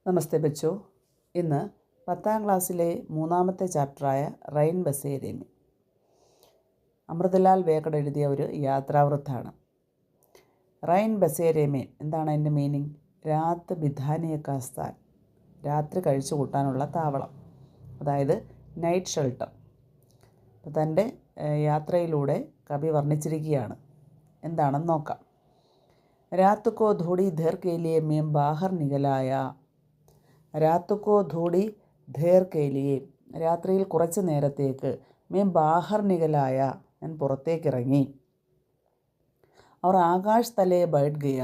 നമസ്തേ ബച്ചോ. ഇന്ന് 10ാം ക്ലാസ്സിലെ മൂന്നാമത്തെ ചാപ്റ്ററായ റൈൻ ബസേരെ മേ അമൃതലാൽ വേക്കഡ് എഴുതിയ ഒരു യാത്രാവൃത്താണ്. റൈൻ ബസേരെ മേ എന്താണ് അതിൻ്റെ മീനിങ്? രാത്ത് ബിധാനിയ കാ സ്ഥാൻ, രാത്രി കഴിച്ചു കൂട്ടാനുള്ള താവളം, അതായത് നൈറ്റ് ഷെൽട്ടർ. അപ്പോൾ തൻ്റെ യാത്രയിലൂടെ കവി വർണ്ണിച്ചിരിക്കുകയാണ്. എന്താണെന്ന് നോക്കാം. രാത്ത് കോ ധോടി ധർ കെ ലിയെ മേ ബാഹർ നികലായ. രാത്ത് കോ ധോടി ധേർ കെ ലിയെ, രാത്രിയിൽ കുറച്ച് നേരത്തേക്ക്, മേ ബാഹർ നികലായ, ഞാൻ പുറത്തേക്കിറങ്ങി. അവർ ആകാശ് തലയെ ബൈഠ് ഗയ,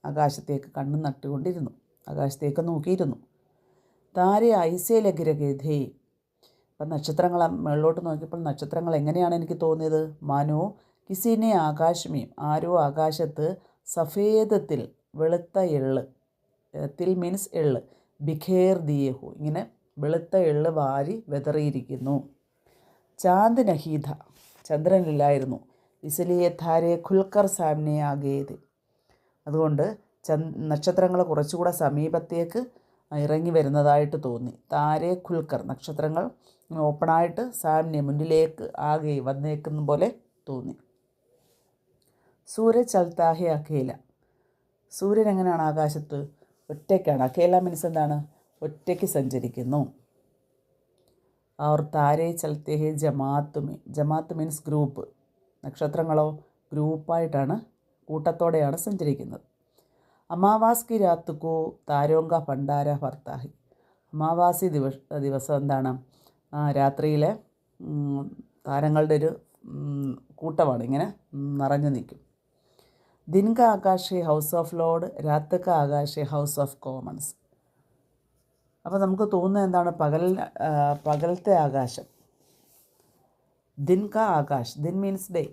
ആകാശത്തേക്ക് കണ്ണു നട്ടുകൊണ്ടിരുന്നു, ആകാശത്തേക്ക് നോക്കിയിരുന്നു. താരെ ഐസേ ലഗിരഗേധേ, അപ്പം നക്ഷത്രങ്ങൾ മുകളിലോട്ട് നോക്കിയപ്പോൾ നക്ഷത്രങ്ങൾ എങ്ങനെയാണ് എനിക്ക് തോന്നിയത്? മാനോ കിസിനെ ആകാശമേം, ആരോ ആകാശത്ത് സഫേദത്തിൽ, വെളുത്ത എള്ള്, തിൽ മീൻസ് എള്ള്, ബിഖേർ ദിയേഹു, ഇങ്ങനെ വെളുത്ത എള്ള് വാരി വെതറിയിരിക്കുന്നു. ചാന്ദ് നഹീധ, ചന്ദ്രനില്ലായിരുന്നു. ഇസ്ലിയെ ധാരെ ഖുൽക്കർ സാമനെ ആകേത്, അതുകൊണ്ട് നക്ഷത്രങ്ങൾ കുറച്ചുകൂടെ സമീപത്തേക്ക് ഇറങ്ങി വരുന്നതായിട്ട് തോന്നി. താരെ ഖുൽക്കർ, നക്ഷത്രങ്ങൾ ഓപ്പണായിട്ട്, സാമനെ മുന്നിലേക്ക്, ആകെ വന്നേക്കുന്ന പോലെ തോന്നി. സൂര്യ ചൽത്താഹെ അഖേല, സൂര്യൻ എങ്ങനെയാണ് ആകാശത്ത്? ഒറ്റയ്ക്കാണ്. അഖേല മീൻസ് എന്താണ്? ഒറ്റയ്ക്ക് സഞ്ചരിക്കുന്നു. അവർ താരെ ചലത്തെ ഹെ ജമാഅത്ത് മേ, ജമാഅത്ത് മീൻസ് ഗ്രൂപ്പ്, നക്ഷത്രങ്ങളോ ഗ്രൂപ്പായിട്ടാണ്, കൂട്ടത്തോടെയാണ് സഞ്ചരിക്കുന്നത്. അമാവാസ് കി രാത്ത് കോ താരോങ്ക ഭണ്ഡാര ഭർത്താഹി, അമാവാസി ദിവസം എന്താണ്? രാത്രിയിലെ താരങ്ങളുടെ ഒരു കൂട്ടമാണ്, ഇങ്ങനെ നിറഞ്ഞു നിൽക്കും. ദിൻ കാ ആകാശ് ഹൗസ് ഓഫ് ലോർഡ്, രാത്ത് കാ ആകാശ് ഹൗസ് ഓഫ് കോമൺസ്. അപ്പോൾ നമുക്ക് തോന്നുന്നത് എന്താണ്? പകലത്തെ ആകാശം. ദിൻ കാ ആകാശ്, ദിൻ മീൻസ് ഡേ,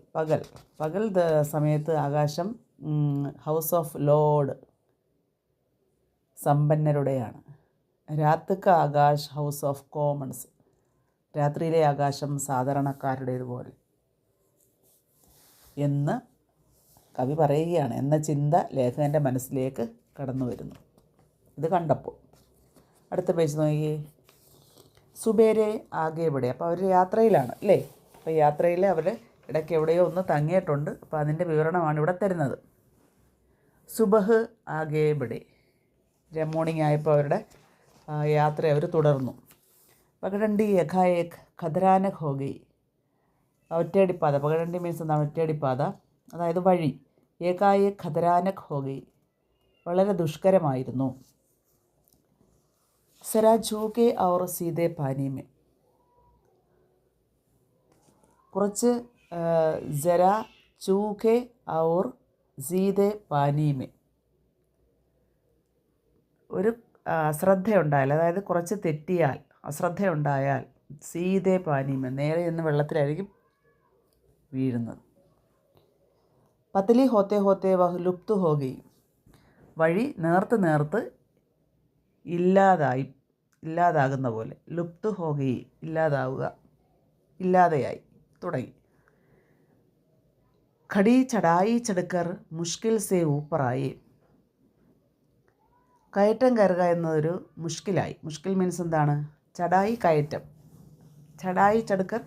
പകൽ സമയത്ത് ആകാശം ഹൗസ് ഓഫ് ലോർഡ്, സമ്പന്നരുടെയാണ്. രാത്ത് കാ ആകാശ് ഹൗസ് ഓഫ് കോമൺസ്, രാത്രിയിലെ ആകാശം സാധാരണക്കാരുടേതുപോലെ എന്ന് കവി പറയുകയാണ് എന്ന ചിന്ത ലേഖകൻ്റെ മനസ്സിലേക്ക് കടന്നു വരുന്നു ഇത് കണ്ടപ്പോൾ. അടുത്ത പേജ് നോക്കിയേ. സുബേരെ ആകെ എവിടെ, അപ്പോൾ അവർ യാത്രയിലാണ് അല്ലേ? അപ്പോൾ യാത്രയിൽ അവർ ഇടയ്ക്ക് എവിടെയോ ഒന്ന് തങ്ങിയിട്ടുണ്ട്. അപ്പോൾ അതിൻ്റെ വിവരണമാണ് ഇവിടെ തരുന്നത്. സുബഹ് ആകെ എവിടെ, മോർണിംഗ് ആയപ്പോൾ അവരുടെ യാത്ര അവർ തുടർന്നു. പകടണ്ടി യഖായേക് ഖദരാനക് ഹോഗി, ഒറ്റയടിപ്പാത, പകടണ്ടി മീൻസ് എന്താണ്? ഒറ്റയടിപ്പാത, അതായത് വഴി. ഏകായേക് ഖദരാനക് ഹോഗി, വളരെ ദുഷ്കരമായിരുന്നു. സരാ ഝൂകെ ഔർ സീതേ പാനീമേ, കുറച്ച് ജരാ ചൂഖെ ഔർ സീതേ പാനീമേ, ഒരു അശ്രദ്ധയുണ്ടായാൽ, അതായത് കുറച്ച് തെറ്റിയാൽ, അശ്രദ്ധയുണ്ടായാൽ, സീതേ പാനീമേ, നേരെ നിന്ന് വെള്ളത്തിലായിരിക്കും വീഴുന്നത്. പതലി ഹോത്തെ ഹോത്തെ വഹ് ലുപ്ത് ഹോഗി, വഴി നേർത്ത് ഇല്ലാതാകുന്ന പോലെ, ലുപ്ത് ഹോഗി, ഇല്ലാതാവുക, ഇല്ലാതെയായി തുടങ്ങി. ഖടി ചടായി ചടുക്കർ മുഷ്കിൽ സേ ഊപ്പറായി, കയറ്റം കയറുക എന്നതൊരു മുഷ്കിലായി. മുഷ്കിൽ മീൻസ് എന്താണ്? ചടായി, കയറ്റം. ചടായി ചടുക്കർ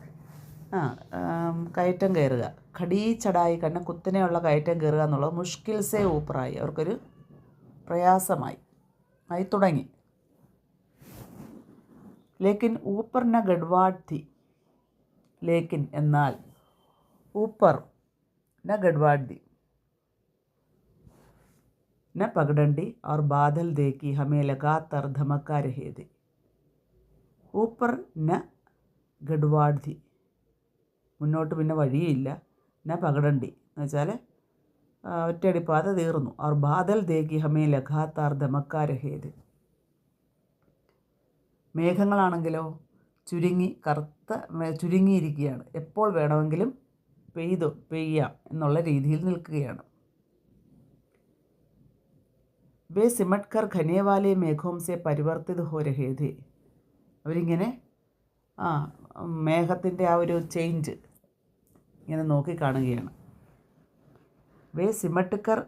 കയറ്റം കയറുക. ഖടി ചടായി, കണ്ണ കുത്തനെയുള്ള കയറ്റം കയറുക എന്നുള്ളത് മുഷ്കിൽ സേ ഊപ്പറായി, അവർക്കൊരു പ്രയാസമായി തുടങ്ങി. ലേക്കിൻ ഊപ്പർ ന ഗഡ്വാഡ് ഥി, ലേക്കിൻ എന്നാൽ, ഊപ്പർ ന ഗഡ്വാഡ് ഥി, ന പകടണ്ടി और बादल देखी हमें लगातार धमका रहे थे. ഊപ്പർ ന ഗഡ്വാഡ് ഥി, മുന്നോട്ട് പിന്നെ വഴിയില്ല. ന പകടണ്ടി എന്ന് വെച്ചാൽ ഒറ്റയടിപ്പാത തീർന്നു. और बादल देखी हमें लगातार धमका रहे थे, മേഘങ്ങളാണെങ്കിലോ ചുരുങ്ങിയിരിക്കുകയാണ്, എപ്പോൾ വേണമെങ്കിലും പെയ്യാം എന്നുള്ള രീതിയിൽ നിൽക്കുകയാണ്. വേ സിമട്ട് കർ ഘനേവാലെ മേഘോം സെ പരിവർത്തിത് ഹോ രഹേ ഥേ, അവരിങ്ങനെ മേഘത്തിൻ്റെ ആ ഒരു ചേഞ്ച് ഇങ്ങനെ നോക്കിക്കാണുകയാണ്. വേ സിമട്ട് കർ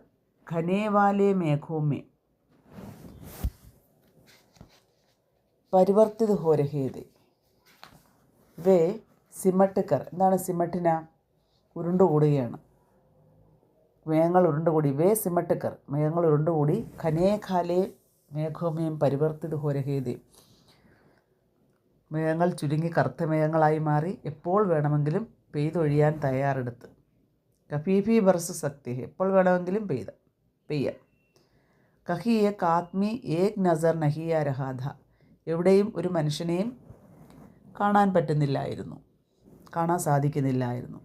ഘനേവാലെ മേഘോം മേ, പരിവർത്തിത് ഹോ രഹേ थे. വേ സിമട്ട് കർ. എന്താണ് സിമട്ടിന? ഉരുണ്ടുകൂടുകയാണ്. മേഘങ്ങൾ ഉരുണ്ടുകൂടി. വേ സിമട്ട് കർ. മേഘങ്ങൾ ഉരുണ്ടുകൂടി. ഖനേ ഖാലേ മേഘോമയം പരിവർത്തിത് ഹോ രഹേ थे. മേഘങ്ങൾ ചുരുങ്ങി കറുത്ത മേഘങ്ങളായി മാറി എപ്പോൾ വേണമെങ്കിലും പെയ്തൊഴിയാൻ തയ്യാറെടുത്ത്. കഫീഫി ബർസ് സക്തി. എപ്പോൾ വേണമെങ്കിലും പെയ്യാം. കഹി ഏക് ആദ്മി ഏക് നസർ നഹിയ രഹാധ. എവിടെയും ഒരു മനുഷ്യനെയും കാണാൻ സാധിക്കുന്നില്ലായിരുന്നു.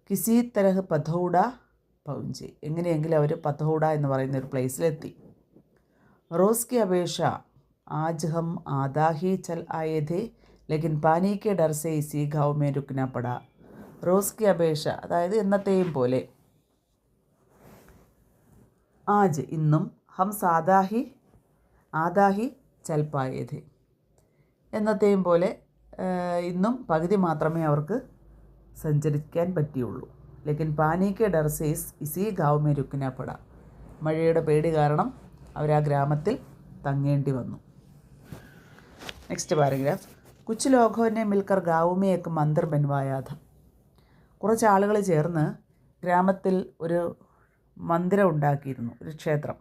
കിസി തരഹ് പഥൗഡ പൗഞ്ചെ. എങ്ങനെയെങ്കിലും അവർ പഥൗഡ എന്ന് പറയുന്ന ഒരു പ്ലേസിലെത്തി. റോസ് की अपेक्षा आज हम आधा ही चल आए थे लेकिन पानी के डर से इसी गाँव में रुकना पड़ा. റോസ് की अपेक्षा അതായത് എന്നത്തെയും പോലെ. ആജ് ഇന്നും. ഹം ആദാഹി ചൽ പായേ थे. എന്നത്തെയും പോലെ ഇന്നും പകുതി മാത്രമേ അവർക്ക് സഞ്ചരിക്കാൻ പറ്റിയുള്ളൂ. ലേക്കിൻ പാനി കെ ഡർ സേ ഇസി ഗാവ് മേ രുക്ന പട. മഴയുടെ പേടി കാരണം അവർ ആ ഗ്രാമത്തിൽ തങ്ങേണ്ടി വന്നു. Next paragraph. കുച്ച് ലോഗോനെ മിൽക്കർ ഗാവ് മേ ഏക് മന്ദിർ ബൻവായാ ഥ. കുറച്ച് ആളുകൾ ചേർന്ന് ഗ്രാമത്തിൽ ഒരു മന്ദിരം ഉണ്ടാക്കിയിരുന്നു, ഒരു ക്ഷേത്രം.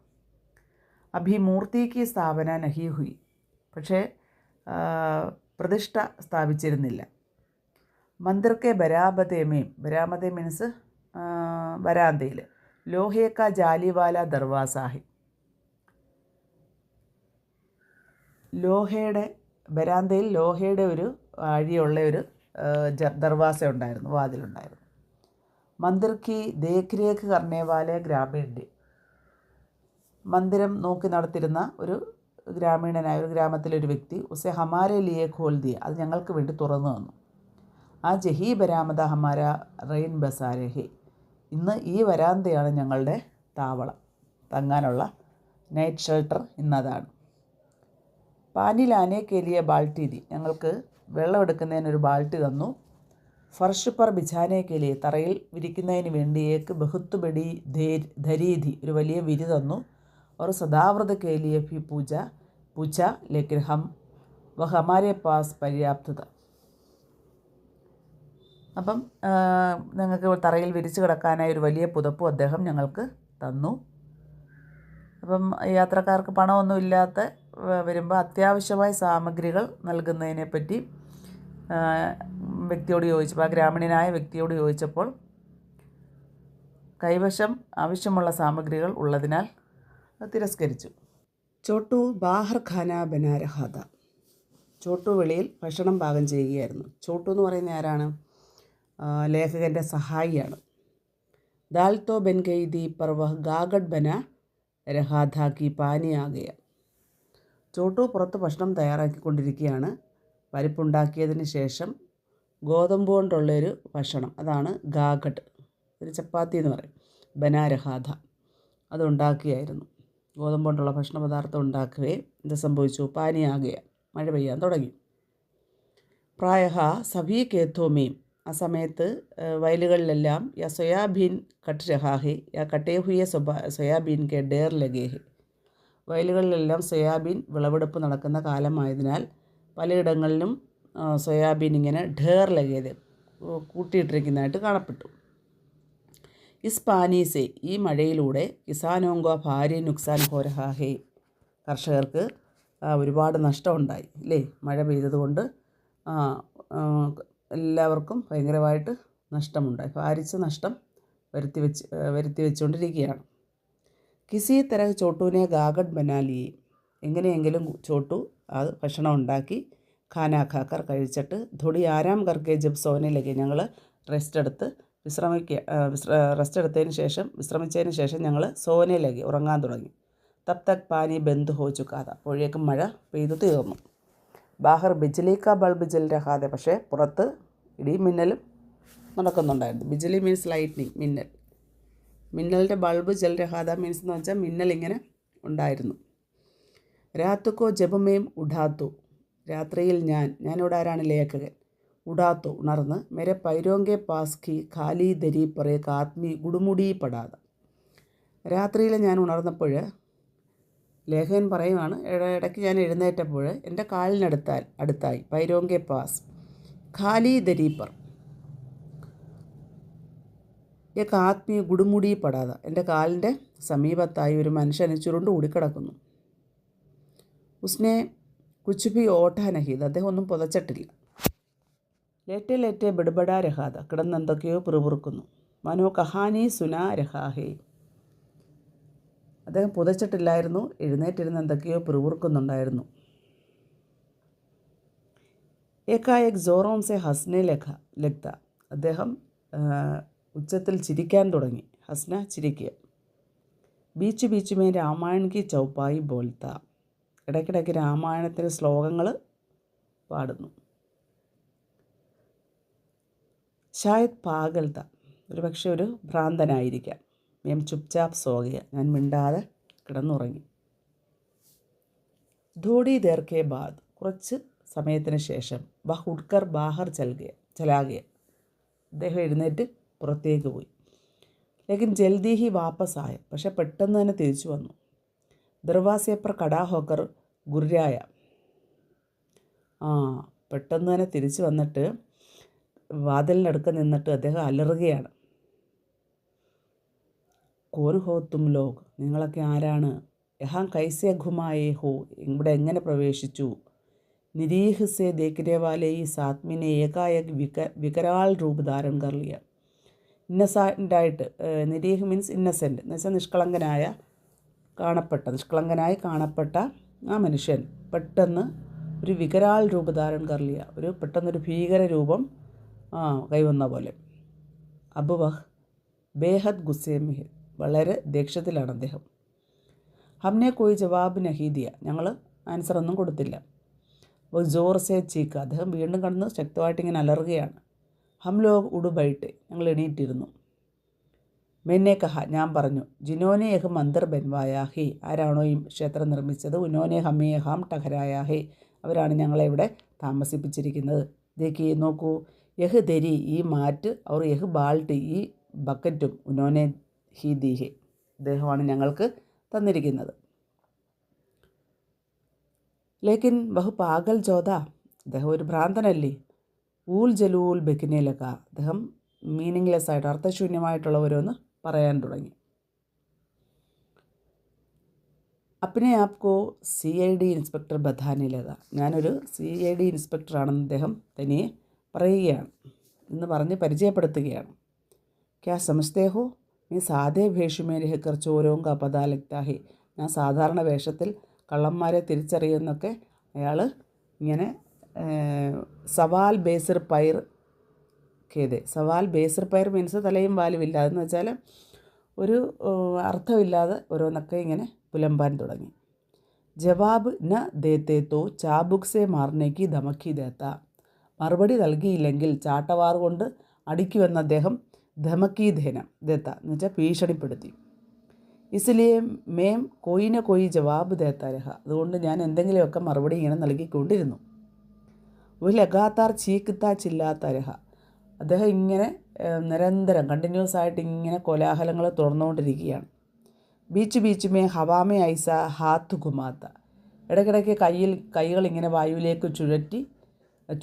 അഭി മൂർത്തിക്ക് സ്ഥാപന നഹി ഹുയി. പക്ഷേ പ്രതിഷ്ഠ സ്ഥാപിച്ചിരുന്നില്ല. മന്ദിർ കെ ബരാമതേമേം. ബരാമത മീൻസ് വരാന്തയിൽ. ലോഹേക്ക ജാലിവാല ദർവാസാഹി. ബരാന്തയിൽ ലോഹയുടെ ഒരു അഴിയുള്ള ഒരു ദർവാസ ഉണ്ടായിരുന്നു, വാതിലുണ്ടായിരുന്നു. മന്ദിർ കി ദേഖ് രേഖ് കർണേവാലെ ഗ്രാമീണൻ്റെ. മന്ദിരം നോക്കി നടത്തിരുന്ന ഒരു ഗ്രാമീണനായ ഒരു ഗ്രാമത്തിലൊരു വ്യക്തി ഉസെ ഹമാരെ ലിയെ ഖോൽ ദിയ. അത് ഞങ്ങൾക്ക് വേണ്ടി തുറന്നു തന്നു. ആ ജഹി ബരാമത ഹമാര റെയിൻ ബസാരെ ഹെ. ഇന്ന് ഈ വരാന്തയാണ് ഞങ്ങളുടെ താവളം, തങ്ങാനുള്ള നൈറ്റ് ഷെൽട്ടർ ഇന്നതാണ്. പാനി ലാനെ കേലിയ ബാൾട്ടി ദി. ഞങ്ങൾക്ക് വെള്ളമെടുക്കുന്നതിനൊരു ബാൾട്ടി തന്നു. ഫർഷ് പർ ബിഛാനെ കേലിയ. തറയിൽ വിരിക്കുന്നതിന് വേണ്ടി ഏക്ക് ബഹുത്ത് ബഡി ധരീധി. ഒരു വലിയ വിരി തന്നു. और सदाव्रत के लिए भी पूछा लेकिन वह हमारे पास पर्याप्त था. അപ്പം ഞങ്ങൾക്ക് തറയിൽ വിരിച്ചു കിടക്കാനായി ഒരു വലിയ പുതപ്പും അദ്ദേഹം ഞങ്ങൾക്ക് തന്നു. അപ്പം യാത്രക്കാർക്ക് പണമൊന്നും ഇല്ലാത്ത വരുമ്പോൾ അത്യാവശ്യമായ സാമഗ്രികൾ നൽകുന്നതിനെപ്പറ്റി വ്യക്തിയോട് ചോദിച്ചപ്പോൾ, ആ ഗ്രാമീണനായ വ്യക്തിയോട് ചോദിച്ചപ്പോൾ കൈവശം ആവശ്യമുള്ള സാമഗ്രികൾ ഉള്ളതിനാൽ തിരസ്കരിച്ചു. ചോട്ടു ബാഹർ ഖാന ബനാ രഹാ ഥാ. ചോട്ടു വെളിയിൽ ഭക്ഷണം പാകം ചെയ്യുകയായിരുന്നു. ചോട്ടു എന്ന് പറയുന്ന ആരാണ്? ലേഖകൻ്റെ സഹായിയാണ്. ദാൽ തോ ബൻ ഗയി ഥി പർ വഹ് ഗാഗഡ് ബനാ രഹാ ഥാ കി പാനി ആ ഗയ. ചോട്ടു പുറത്ത് ഭക്ഷണം തയ്യാറാക്കിക്കൊണ്ടിരിക്കുകയാണ്. പരിപ്പുണ്ടാക്കിയതിന് ശേഷം ഗോതമ്പ് കൊണ്ടുള്ളൊരു ഭക്ഷണം, അതാണ് ഗാഗഡ്, ഒരു ചപ്പാത്തി എന്ന് പറയും. ബനാ രഹാ ഥാ, അതുണ്ടാക്കിയായിരുന്നു. ഗോതമ്പ് കൊണ്ടുള്ള ഭക്ഷണ പദാർത്ഥം ഉണ്ടാക്കുകയും ഇത് സംഭവിച്ചു. പാനിയാകുക, മഴ പെയ്യാൻ തുടങ്ങി. പ്രായഹ സഭീ കേത്തോമേം. ആ സമയത്ത് വയലുകളിലെല്ലാം യാ സോയാബീൻ കട്ട് രഹാഹെ യാ കട്ടേ ഹുയ സോയാബീൻ കെ ഡേർ ലഗേഹെ. വയലുകളിലെല്ലാം സോയാബീൻ വിളവെടുപ്പ് നടക്കുന്ന കാലമായതിനാൽ പലയിടങ്ങളിലും സോയാബീൻ ഇങ്ങനെ ഢേർ ലഗേത് കൂട്ടിയിട്ടിരിക്കുന്നതായിട്ട് കാണപ്പെട്ടു. ഇസ് പാനീസെ. ഈ മഴയിലൂടെ കിസാനോങ്കോ ഭാര്യ നുക്സാൻ ഹോ രഹാ ഹേ. കർഷകർക്ക് ഒരുപാട് നഷ്ടമുണ്ടായി അല്ലേ? മഴ പെയ്തതുകൊണ്ട് എല്ലാവർക്കും ഭയങ്കരമായിട്ട് നഷ്ടമുണ്ടായി. ഭാരിച്ച നഷ്ടം വരുത്തി വെച്ചുകൊണ്ടിരിക്കുകയാണ്. കിസി തരഹ് ചോട്ടുവിനെ ഗാഗഡ് ബനാലിയെ. എങ്ങനെയെങ്കിലും ചോട്ടു അത് ഭക്ഷണം ഉണ്ടാക്കി ഖാനാ ഖാക്കർ കഴിച്ചിട്ട് ധൊടി ആരാം കർക്കെ ജബ് സോനെ ലഗെ. ഞങ്ങൾ റെസ്റ്റ് വിശ്രമിച്ചതിന് ശേഷം ഞങ്ങൾ സോനെ ലഗെ ഉറങ്ങാൻ തുടങ്ങി. തബ് തക് പാനി ബന്ദ് ഹോ ചുക്കാത. അപ്പോഴേക്കും മഴ പെയ്തു തീർന്നു. ബാഹർ ബിജ്ലി കാ ബൾബ് ജൽ രഹാതെ. പക്ഷേ പുറത്ത് ഇടിയും മിന്നലും നടക്കുന്നുണ്ടായിരുന്നു. ബിജ്ലി മീൻസ് ലൈറ്റ്നിങ്, മിന്നലിൻ്റെ ബൾബ് ജൽ രഹാദ മീൻസ് എന്ന് വെച്ചാൽ മിന്നലിങ്ങനെ ഉണ്ടായിരുന്നു. രാത്തുക്കോ ജബമേം ഉഡാത്തു. രാത്രിയിൽ ഞാനിവിടെ ആരാണ്? ലേഖകൻ. ഉഡാത്തു ഉണർന്ന് മേരെ പൈരോങ്കെ പാസ്കി ഖാലി ദരി പറേ കാത്മി ഗുടുമുടി പെടാതെ. രാത്രിയിൽ ഞാൻ ഉണർന്നപ്പോൾ ലേഖകൻ പറയുവാണ്, ഇടയ്ക്ക് ഞാൻ എഴുന്നേറ്റപ്പോൾ എൻ്റെ അടുത്തായി പൈരോങ്കെ പാസ് ഖാലി ദരി പർ ഏക്ക് ആത്മീയ ഗുടുമുടി പടാത, എൻ്റെ കാലിൻ്റെ സമീപത്തായി ഒരു മനുഷ്യന് ചുരുണ്ടുകൂടി കിടക്കുന്നു. ഉസ്നെ കുച്ച് ഭി ഓഠാ നഹീദ്, അദ്ദേഹം ഒന്നും പുതച്ചിട്ടില്ല. ലേറ്റെ ബിഡ്ബഡാ രഹാദ, കിടന്നെന്തൊക്കെയോ പിറുപിറുക്കുന്നു. മനോ കഹാനി സുനാ രഹാഹേ, അദ്ദേഹം പുതച്ചിട്ടില്ലായിരുന്നു, എഴുന്നേറ്റിരുന്ന് എന്തൊക്കെയോ പിറുപിറുക്കുന്നുണ്ടായിരുന്നു. ഏക്കായക് ജോറോം സെ ഹസ്നെ ലഗ്ത, അദ്ദേഹം ഉച്ചത്തിൽ ചിരിക്കാൻ തുടങ്ങി. ഹസ്ന, ചിരിക്കുക. ബീച്ച് ബീച്ച് മേ രാമായൺ കി ചൗപ്പായി ബോൽത്ത, ഇടയ്ക്കിടയ്ക്ക് രാമായണത്തിൻ്റെ ശ്ലോകങ്ങൾ പാടുന്നു. ഷായത് പാഗൽത്ത, ഒരു പക്ഷേ ഒരു ഭ്രാന്തനായിരിക്കാം. മേം ചുപ്ചാപ്പ് സോഗയ, ഞാൻ മിണ്ടാതെ കിടന്നുറങ്ങി. ധോടി ദേർ കെ ബാദ്, കുറച്ച് സമയത്തിന് ശേഷം വഹ് ഉഡ്കർ ബാഹർ ചലാഗയ, അദ്ദേഹം എഴുന്നേറ്റ് പുറത്തേക്ക് പോയി. ലേക്കിൻ ജൽദി ഹി വാപ്പസ് ആയ, പക്ഷെ പെട്ടെന്ന് തന്നെ തിരിച്ചു വന്നു. ദർവാസെ പർ കടാ ഹോക്കർ ഗുര്യായ, പെട്ടെന്ന് തന്നെ തിരിച്ചു വന്നിട്ട് വാതിലിനടുക്ക് നിന്നിട്ട് അദ്ദേഹം അലറുകയാണ്. കോൻ ഹോ തും ലോഗ്, നിങ്ങളൊക്കെ ആരാണ്? യഹാം കൈസെ ഘുമായേ ഹോ, ഇവിടെ എങ്ങനെ പ്രവേശിച്ചു? നിരീഹ് സെ ദേഖ്നെ വാലെ ഈ സാത്മിനെ ഏകായക് വികരാൾ രൂപ് ധാരൺ കർ ലിയ. ഇന്നസെൻ്റായിട്ട്, നിരീഹ് മീൻസ് ഇന്നസെൻ്റ് എന്ന് വെച്ചാൽ നിഷ്കളങ്കനായി കാണപ്പെട്ട ആ മനുഷ്യൻ പെട്ടെന്ന് ഒരു വികരാൾ രൂപ ധാരൺ കർ ലിയ, പെട്ടെന്നൊരു ഭീകര രൂപം കൈവന്ന പോലെ. അബ് വഹ് ബേഹദ് ഗുസ്സേ മെ, വളരെ ദേഷ്യത്തിലാണ് അദ്ദേഹം. ഹംനെ കോയി ജവാബ് നഹീ ദിയ, ഞങ്ങൾ ആൻസറൊന്നും കൊടുത്തില്ല. ജോർ സെ ചീക്ക, അദ്ദേഹം വീണ്ടും കടന്ന് ശക്തമായിട്ട് ഇങ്ങനെ അലറുകയാണ്. ഹം ലോഗ് ഉടുബൈട്ട്, ഞങ്ങൾ എണീറ്റിരുന്നു. മെന്നെ കഹ, ഞാൻ പറഞ്ഞു. ജിനോനെ യഹ് മന്ദിർ ബൻവായാ ഹേ, ആരാണോ ഈ ക്ഷേത്രം നിർമ്മിച്ചത്, ഉനോനെ ഹമേ ഹാം ടഹരായാ ഹേ, അവരാണ് ഞങ്ങളെ ഇവിടെ താമസിപ്പിച്ചിരിക്കുന്നത്. ദേഖി, നോക്കൂ, യഹ് ദരി, ഈ മാറ്റ്, അവർ യഹ് ബാൾട്ട്, ഈ ബക്കറ്റും, ഉനോനെ ഹി ദീഹെ, അദ്ദേഹമാണ് ഞങ്ങൾക്ക് തന്നിരിക്കുന്നത്. ലേക്കിൻ വഹു പാഗൽ ജോദ, അദ്ദേഹം ഒരു ഭ്രാന്തനല്ലേ. ഊൽ ജലൂൽ ബെക്കിനെ ലക, അദ്ദേഹം മീനിങ്ലെസ് ആയിട്ട് അർത്ഥശൂന്യമായിട്ടുള്ള ഓരോന്ന് പറയാൻ തുടങ്ങി. അപ്നെ ആപ്കോ CID ഇൻസ്പെക്ടർ ബധാനെ ലക, ഞാനൊരു CID ഇൻസ്പെക്ടറാണെന്ന് അദ്ദേഹം തനിയെ പറയുകയാണ്, എന്ന് പറഞ്ഞ് പരിചയപ്പെടുത്തുകയാണ്. ക്യാ സമജ്തേ ഹോ, നീ സാദേ ഭേഷുമേ രഹക്കർ ചോരോം കാ പതാ ലഗ്താ ഹേ, ഞാൻ സാധാരണ വേഷത്തിൽ കള്ളന്മാരെ തിരിച്ചറിയുന്നൊക്കെ അയാൾ ഇങ്ങനെ സവാൽ ബേസിർ പൈർ കേതെ. സവാൽ ബേസിർ പൈർ മീൻസ് തലയും വാലുമില്ല, അതെന്ന് വെച്ചാൽ ഒരു അർത്ഥമില്ലാതെ ഓരോന്നൊക്കെ ഇങ്ങനെ പുലമ്പാൻ തുടങ്ങി. ജവാബ് ന ദേത്തേ തോ ചാബുക് സെ മാർനേക്ക് ധമക്കി ദേത്ത, മറുപടി നൽകിയില്ലെങ്കിൽ ചാട്ടവാർ കൊണ്ട് അടിക്കുമെന്ന് അദ്ദേഹം ധമക്കി ദേത്ത എന്ന് വെച്ചാൽ ഭീഷണിപ്പെടുത്തി. ഇസ്ലിയെ മേം കോയിന കോയി ജവാബ് ദേത്ത രഹ, അതുകൊണ്ട് ഞാൻ എന്തെങ്കിലുമൊക്കെ മറുപടി ഇങ്ങനെ നൽകിക്കൊണ്ടിരുന്നു. ഒരു ലഗാത്താർ ചീക്കിത്താ ചില്ലാത്ത രഹ, അദ്ദേഹം ഇങ്ങനെ നിരന്തരം കണ്ടിന്യൂസ് ആയിട്ട് ഇങ്ങനെ കോലാഹലങ്ങൾ തുറന്നുകൊണ്ടിരിക്കുകയാണ്. ബീച്ച് ബീച്ച് മേ ഹവാമേ ഐസ ഹാത്ത് ഘുമാത്ത, ഇടയ്ക്കിടയ്ക്ക് കൈകൾ ഇങ്ങനെ വായുവിലേക്ക്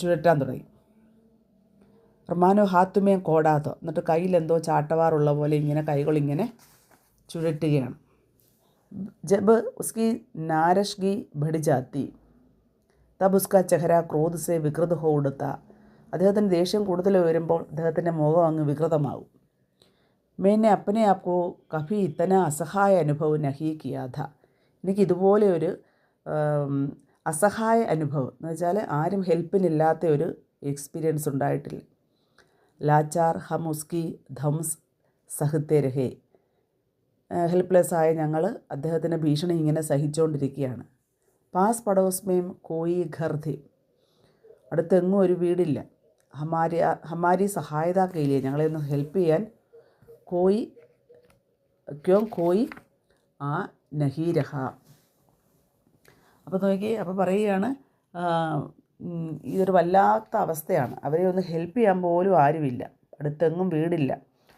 ചുഴറ്റാൻ തുടങ്ങി. റമാനോ ഹാത്തുമേ കോടാത്തോ, എന്നിട്ട് കയ്യിലെന്തോ ചാട്ടവാറുള്ള പോലെ ഇങ്ങനെ കൈകളിങ്ങനെ ചുഴറ്റുകയാണ്. ജബ് ഉസ്കി നാരഷ്ഗി ബഡ് ജാത്തി തബ് ഉസ്ക ചെഹര ക്രോധ് സെ വികൃത ഹോ ഉടുത്ത, അദ്ദേഹത്തിൻ്റെ ദേഷ്യം കൂടുതൽ വരുമ്പോൾ അദ്ദേഹത്തിൻ്റെ മുഖം അങ്ങ് വികൃതമാകും. മേനെ അപ്പനെ ആപ്കോ കഭി ഇത്തന അസഹായ അനുഭവം നഹി കിയാഥ, എനിക്കിതുപോലെ ഒരു അസഹായ അനുഭവം എന്ന് വെച്ചാൽ ആരും ഹെൽപ്പിനില്ലാത്ത ഒരു എക്സ്പീരിയൻസ് ഉണ്ടായിട്ടില്ല. ലാച്ചാർ ഹം ഉസ്കി ധംസ് സഹത്തെ രഹേ, ഹെൽപ്ലെസ് ആയ ഞങ്ങൾ അദ്ദേഹത്തിൻ്റെ ഭീഷണി ഇങ്ങനെ സഹിച്ചുകൊണ്ടിരിക്കുകയാണ്. പാസ് പടോസ്മേം കോയി ഘർ ഥി, അടുത്തെങ്ങും ഒരു വീടില്ല. ഹമാരി സഹായത കയ്യിലേ, ഞങ്ങളെ ഒന്ന് ഹെൽപ്പ് ചെയ്യാൻ കോയി ആ നഹി രഹ. അപ്പോൾ നോക്കി, അപ്പോൾ പറയുകയാണ്, ഇതൊരു വല്ലാത്ത അവസ്ഥയാണ്, അവരെ ഒന്ന് ഹെൽപ്പ് ചെയ്യാൻ പോലും ആരുമില്ല, അടുത്തെങ്ങും വീടില്ല,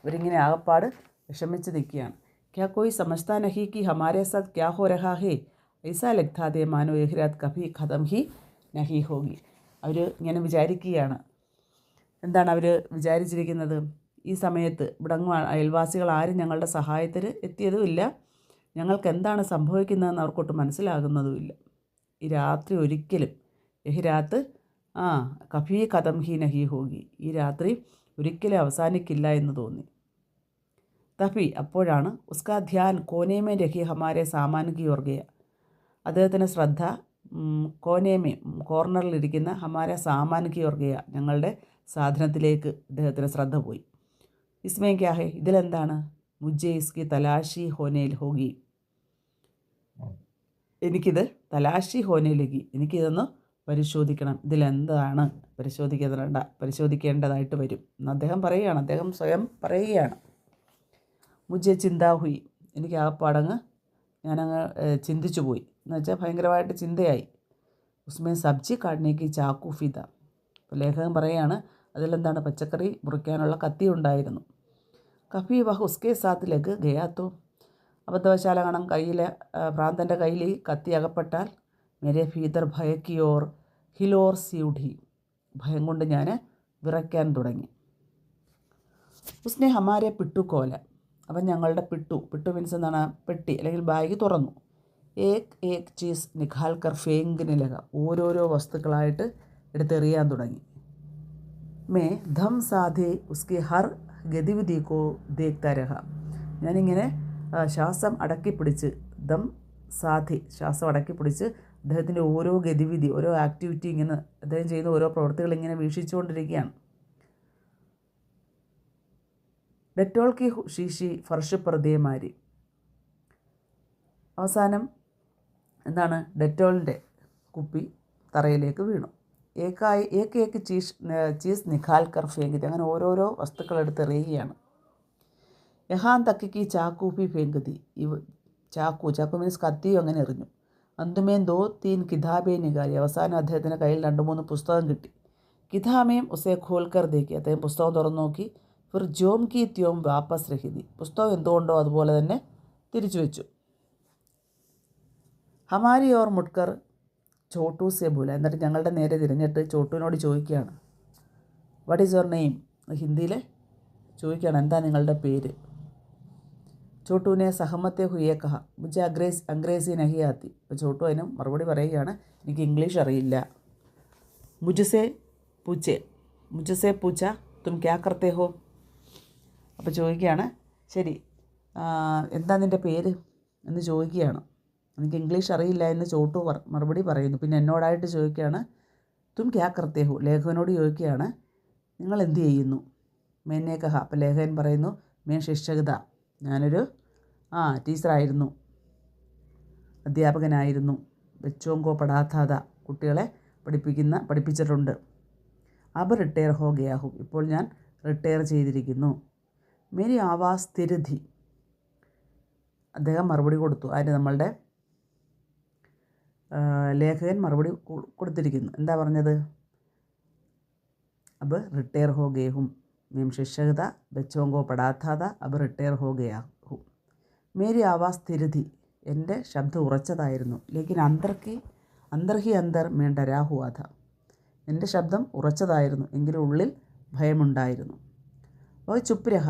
അവരിങ്ങനെ ആകപ്പാട് വിഷമിച്ച് നിൽക്കുകയാണ്. ക്യാ കോയി സമജ്താ നഹി കി ഹമാരെ സാത്ത് ക്യാ ഹോ രഹാ ഹേ, ഐസാ ലഗ്താതെ മാനോ യഹ് രാത് കഭി ഖതം ഹി നഹി ഹോഗി. അവർ ഇങ്ങനെ വിചാരിക്കുകയാണ്. എന്താണ് അവർ വിചാരിച്ചിരിക്കുന്നത്? ഈ സമയത്ത് ഇവിടങ്ങും അയൽവാസികൾ ആരും ഞങ്ങളുടെ സഹായത്തിന് എത്തിയതുമില്ല, ഞങ്ങൾക്ക് എന്താണ് സംഭവിക്കുന്നതെന്ന് അവർക്കൊട്ട് മനസ്സിലാകുന്നതുമില്ല. ഈ രാത്രി ഒരിക്കലും യഹ് രാത്ത് കഭി ഖതം ഹി നഹി ഹോഗി, ഈ രാത്രി ഒരിക്കലും അവസാനിക്കില്ല എന്ന് തോന്നി. തഭി അപ്പോഴാണ് ഉസ്കാ ധ്യാൻ കോനേമേ രഹി ഹമാരെ സാമാൻ കി ഓർ ഗയ, അദ്ദേഹത്തിൻ്റെ ശ്രദ്ധ കോനേമേ കോർണറിലിരിക്കുന്ന ഹമാരെ സാമാൻ കി ഓർ ഗയ, ഞങ്ങളുടെ സാധനത്തിലേക്ക് അദ്ദേഹത്തിൻ്റെ ശ്രദ്ധ പോയി. ഇസ്മേ ക്യാ ഹെ, ഇതിലെന്താണ്? മുജ്ജെ ഇസ്കി തലാഷി ഹോനേൽ ഹോഗി, എനിക്കിത് തലാഷി ഹോനയിലേക്ക്, എനിക്കിതൊന്ന് പരിശോധിക്കണം, ഇതിലെന്താണ് പരിശോധിക്കേണ്ടതായിട്ട് വരും എന്ന് അദ്ദേഹം പറയുകയാണ്. അദ്ദേഹം സ്വയം പറയുകയാണ്. മുജ്ജെ ചിന്താ ഹുയി, എനിക്ക് ആകപ്പാടങ്ങ് ഞാനങ്ങ് ചിന്തിച്ചു പോയി എന്ന് വെച്ചാൽ ഭയങ്കരമായിട്ട് ചിന്തയായി. ഉസ്മേ സബ്ജി കാട്നേക്ക് ചാക്കു ഫിദ, അപ്പോൾ ലേഖകൻ പറയുകയാണ് അതിലെന്താണ്? പച്ചക്കറി മുറിക്കാനുള്ള കത്തി ഉണ്ടായിരുന്നു. കഭി വഹ് ഉസ്കെ സാത്ത് ലഗ് ഗയാത്തോ, അബദ്ധവശാല കാണാം ഭ്രാന്തൻ്റെ കയ്യിൽ കത്തി അകപ്പെട്ടാൽ മേരെ ഭീതർ ഭയക്കിയോർ ഹിലോർ സ്യൂഢി, ഭയം കൊണ്ട് ഞാൻ വിറയ്ക്കാൻ തുടങ്ങി. ഉസ്നെ ഹമാരെ പിട്ടു കോല, അവൻ ഞങ്ങളുടെ പിട്ടു മീൻസ് എന്താണ്? പെട്ടി അല്ലെങ്കിൽ ബാഗ് തുറന്നു. ഏക് ചീസ് നിഖാൽ കർ ഫേങ്കിന് ലഗ, ഓരോരോ വസ്തുക്കളായിട്ട് എടുത്തെറിയാൻ തുടങ്ങി. മേ ധം സാധേ ഉസ്കി ഹർ ഗതിവിധി കോ ദേഖ്താ രഹ, ഞാനിങ്ങനെ ശ്വാസം അടക്കിപ്പിടിച്ച് ശ്വാസം അടക്കിപ്പിടിച്ച് അദ്ദേഹത്തിൻ്റെ ഓരോ ഗതിവിധി, ഓരോ ആക്ടിവിറ്റി ഇങ്ങനെ അദ്ദേഹം ചെയ്യുന്ന ഓരോ പ്രവൃത്തികൾ ഇങ്ങനെ വീക്ഷിച്ചുകൊണ്ടിരിക്കുകയാണ്. ഡെറ്റോൾ കി ഷീഷി ഫർഷ് പ്രദേമാരി, അവസാനം എന്താണ്? ഡെറ്റോളിൻ്റെ കുപ്പി തറയിലേക്ക് വീണു. ഏക്ക് ചീസ് നിഖാൽ കർ ഫേങ്കിത്, അങ്ങനെ ഓരോരോ വസ്തുക്കൾ എടുത്തെറിയുകയാണ്. യഹാൻ തക്കിക്ക് ചാക്കു ഫി ഫേങ്കതി, ചാക്കു മീൻസ് കത്തിയും അങ്ങനെ എറിഞ്ഞു. അന്തുമേൻ 2-3 കിതാബേ നികാലി, അവസാനം അദ്ദേഹത്തിൻ്റെ കയ്യിൽ 2-3 പുസ്തകം കിട്ടി. കിതാബേം ഉസേ ഖോൽക്കർ ദേക്കി, അദ്ദേഹം പുസ്തകം തുറന്നു നോക്കി. ഫിർ ജോം കി ത്യോം വാപ്പസ് രഹിതി, പുസ്തകം എന്തുകൊണ്ടോ അതുപോലെ തന്നെ തിരിച്ചു വെച്ചു. ഹമാരി ഓർ മുട്കർ ചോട്ടു സെ ബോല, എന്നിട്ട് ഞങ്ങളുടെ നേരെ തിരിഞ്ഞിട്ട് ചോട്ടുവിനോട് ചോദിക്കുകയാണ്. വാട്ട് ഈസ് യുവർ നെയിം, ഹിന്ദിയിൽ ചോദിക്കുകയാണ്, എന്താ നിങ്ങളുടെ പേര്? ചോട്ടുവിനെ സഹമത്തെ ഹുയെ കഹ മുझे അംഗ്രേസി നഹി ആത്തി, അപ്പോൾ ചോട്ടു അതിനും മറുപടി പറയുകയാണ്, എനിക്ക് ഇംഗ്ലീഷ് അറിയില്ല. മുझसे പൂച്ച തും ക്യാ കർത്തേ ഹോ, അപ്പോൾ ചോദിക്കുകയാണ് ശരി എന്താ നിൻ്റെ പേര് എന്ന് ചോദിക്കുകയാണ്. എനിക്ക് ഇംഗ്ലീഷ് അറിയില്ല എന്ന് ചോട്ടു മറുപടി പറയുന്നു. പിന്നെ എന്നോടായിട്ട് ചോദിക്കുകയാണ് തും ക്യാ കർത്തേ ഹോ, ലേഖകനോട് ചോദിക്കുകയാണ് നിങ്ങൾ എന്ത് ചെയ്യുന്നു? മേനെ കഹ, അപ്പോൾ ലേഖകൻ പറയുന്നു മേ ശിക്ഷകത, ഞാനൊരു ടീച്ചറായിരുന്നു, അധ്യാപകനായിരുന്നു. ബച്ചോങ്കോ പഠാത്താത, കുട്ടികളെ പഠിപ്പിച്ചിട്ടുണ്ട്. അബ് റിട്ടയർ ഹോ ഗയാഹു, ഇപ്പോൾ ഞാൻ റിട്ടയർ ചെയ്തിരിക്കുന്നു. മേരി ആവാസ് തിരുധി, അദ്ദേഹം മറുപടി കൊടുത്തു. അതിന് നമ്മളുടെ ലേഖകൻ മറുപടി കൊടുത്തിരിക്കുന്നു. എന്താ പറഞ്ഞത്? അബ് റിട്ടയർ ഹോ ഗേഹും മേം ശിക്ഷകത ബച്ചോങ്കോ പഠാത്താത അബ് റിട്ടയർ ഹോ ഗയാഹു. മേരി ആവാസ് തിരുധി, എൻ്റെ ശബ്ദം ഉറച്ചതായിരുന്നു. ലേക്കിൻ അന്തർ മേ ഡരാ ഹുവാ ഥ, എൻ്റെ ശബ്ദം ഉറച്ചതായിരുന്നു എങ്കിലും ഉള്ളിൽ ഭയമുണ്ടായിരുന്നു. ഓ ചുപ്പ് രഹ,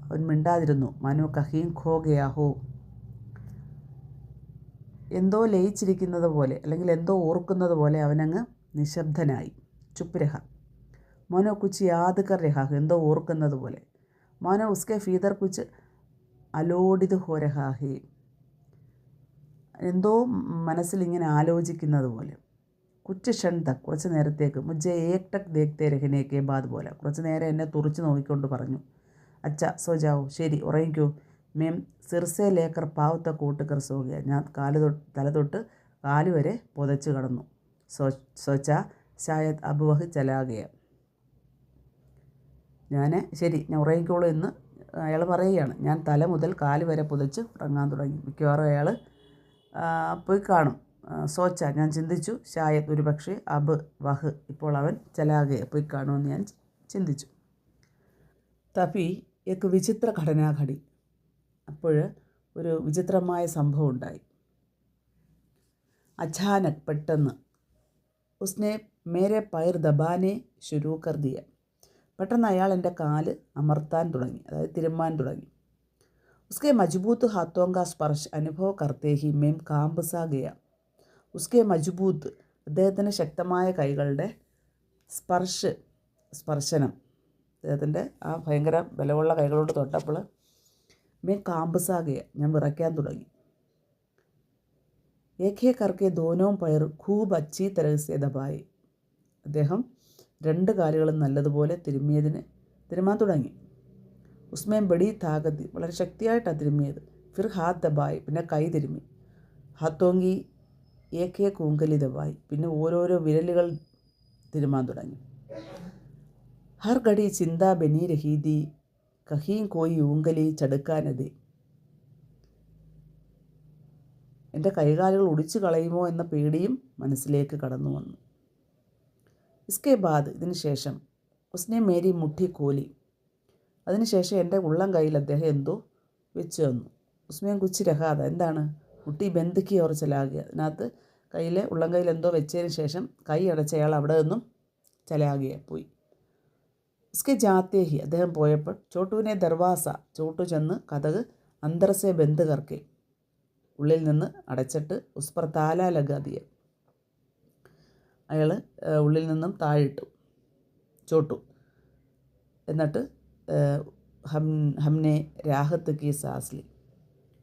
അവൻ മിണ്ടാതിരുന്നു. മനു കഹീം ഖോ ഗയാ ഹോ, എന്തോ ലയിച്ചിരിക്കുന്നത് പോലെ അല്ലെങ്കിൽ എന്തോ ഓർക്കുന്നത് പോലെ അവനങ്ങ് നിശബ്ദനായി. ചുപ്പ് രഹ. മോനോ കുച്ച് യാദ് കർ രഹാ, എന്തോ ഓർക്കുന്നത് പോലെ. മോനോ ഉസ്കെ ഫീദർ കുച്ച് അലോഡിത് ഹോ രഹാ ഹേ, എന്തോ മനസ്സിലിങ്ങനെ ആലോചിക്കുന്നത് പോലെ. കുച്ച് ക്ഷൺ തക്, കുറച്ച് നേരത്തേക്ക്. മുझे ഏക് ടക് ദേഖ്തേ രഹനെ കെ ബാദ് പോലെ, കുറച്ച് നേരം എന്നെ തുറച്ച് നോക്കിക്കൊണ്ട് പറഞ്ഞു. അച്ഛ സോ ജാവോ, ശരി ഉറങ്ങിക്കോ. മേം സിർസെ ലേക്കർ പാവ് തക് കൂട്ട് കർ സോ ഗയ, ഞാൻ തല തൊട്ട് കാല് വരെ പുതച്ച് കടന്നു. സോച്ച ശായദ് അബ് വഹ് ചലാ ഗയ, ശരി ഞാൻ ഉറങ്ങിക്കോളൂ എന്ന് അയാൾ പറയുകയാണ്. ഞാൻ തല മുതൽ കാല് വരെ പുതച്ച് ഉറങ്ങാൻ തുടങ്ങി. മിക്കവാറും അയാൾ പോയി കാണും. സോച്ച, ഞാൻ ചിന്തിച്ചു. ഷായദ്, ഒരു പക്ഷേ. അബ് വഹ്, ഇപ്പോൾ അവൻ ചലാകെ പോയി കാണുമെന്ന് ഞാൻ ചിന്തിച്ചു. തഫി എക്ക് വിചിത്ര ഘടനാഘടി, അപ്പോൾ ഒരു വിചിത്രമായ സംഭവം ഉണ്ടായി. അചാനക് പെട്ടെന്ന്. ഉസ്നെ മേരെ പൈർ ദബാനെ ശുരൂ കർ ദിയ. പെട്ടെന്ന് അയാൾ എൻ്റെ കാല് അമർത്താൻ തുടങ്ങി, അതായത് തിരുമ്മാൻ തുടങ്ങി. ഉസ്കെ മജ്ബൂത്ത് ഹാത്തോങ്ക സ്പർശ് അനുഭവ കർത്തേഹി മേം കാമ്പസാ ഗയ. ഉസ്കെ മജ്ബൂത്ത്, അദ്ദേഹത്തിൻ്റെ ശക്തമായ കൈകളുടെ സ്പർശനം, അദ്ദേഹത്തിൻ്റെ ആ ഭയങ്കര ബലമുള്ള കൈകളോട് തൊട്ടപ്പോൾ മേം കാമ്പസാ ഗയ, ഞാൻ വിറയ്ക്കാൻ തുടങ്ങി. ഏകേ കർക്കെ ദോനോ പയർ ഖൂബ് അച്ചി തരഹ്സെ ദബായി. അദ്ദേഹം രണ്ട് കാലുകളും നല്ലതുപോലെ തിരുമാൻ തുടങ്ങി. ഉസ്മേം ബഡി താകത്ത്, വളരെ ശക്തിയായിട്ടാണ് തിരുമ്മിയത്. ഫിർ ഹാത്ത് ദബായി, പിന്നെ കൈ തിരുമ്മി. ഹാത്തോങ്കി ഏകേ കൂങ്കലി ദബായി, പിന്നെ ഓരോരോ വിരലുകൾ തിരുമാൻ തുടങ്ങി. ഹർ ഘടി ചിന്താ ബനി രഹീദി കഹീം കോയി ഊങ്കലി ചടുക്കാനതേ. എൻ്റെ കൈകാലുകൾ ഒടിച്ചു കളയുമോ എന്ന പേടിയും മനസ്സിലേക്ക് കടന്നു വന്നു. ഇസ്കെ ബാദ്, ഇതിന് ശേഷം ഉസ്നെ മേരി മുട്ടി കോലി, അതിനുശേഷം എൻ്റെ ഉള്ളം കയ്യിൽ അദ്ദേഹം എന്തോ വെച്ച് തന്നു. ഉസ്മേൻ കുച്ചി രഹാദ, എന്താണ്? മുട്ടി ബന്ധിക്ക് ഓർ ചലാകുക. അതിനകത്ത് ഉള്ളം കയ്യിൽ എന്തോ വെച്ചതിന് ശേഷം കൈ അടച്ചയാൾ അവിടെ നിന്നും ചലാകുക പോയി. ഉസ്കെ ജാത്തേഹി, അദ്ദേഹം പോയപ്പോൾ ചോട്ടുവിനെ ദർവാസ, ചോട്ടു ചെന്ന് കഥക് അന്തർസെ ബന്ദ് കർക്കെ, ഉള്ളിൽ നിന്ന് അടച്ചിട്ട് ഉസ്പർ താല ലഗാദിയ, അയാൾ ഉള്ളിൽ നിന്നും താഴിട്ടു ചോട്ടു. എന്നിട്ട് ഹംനെ രാഹത്ത് കി സാസ്ലി,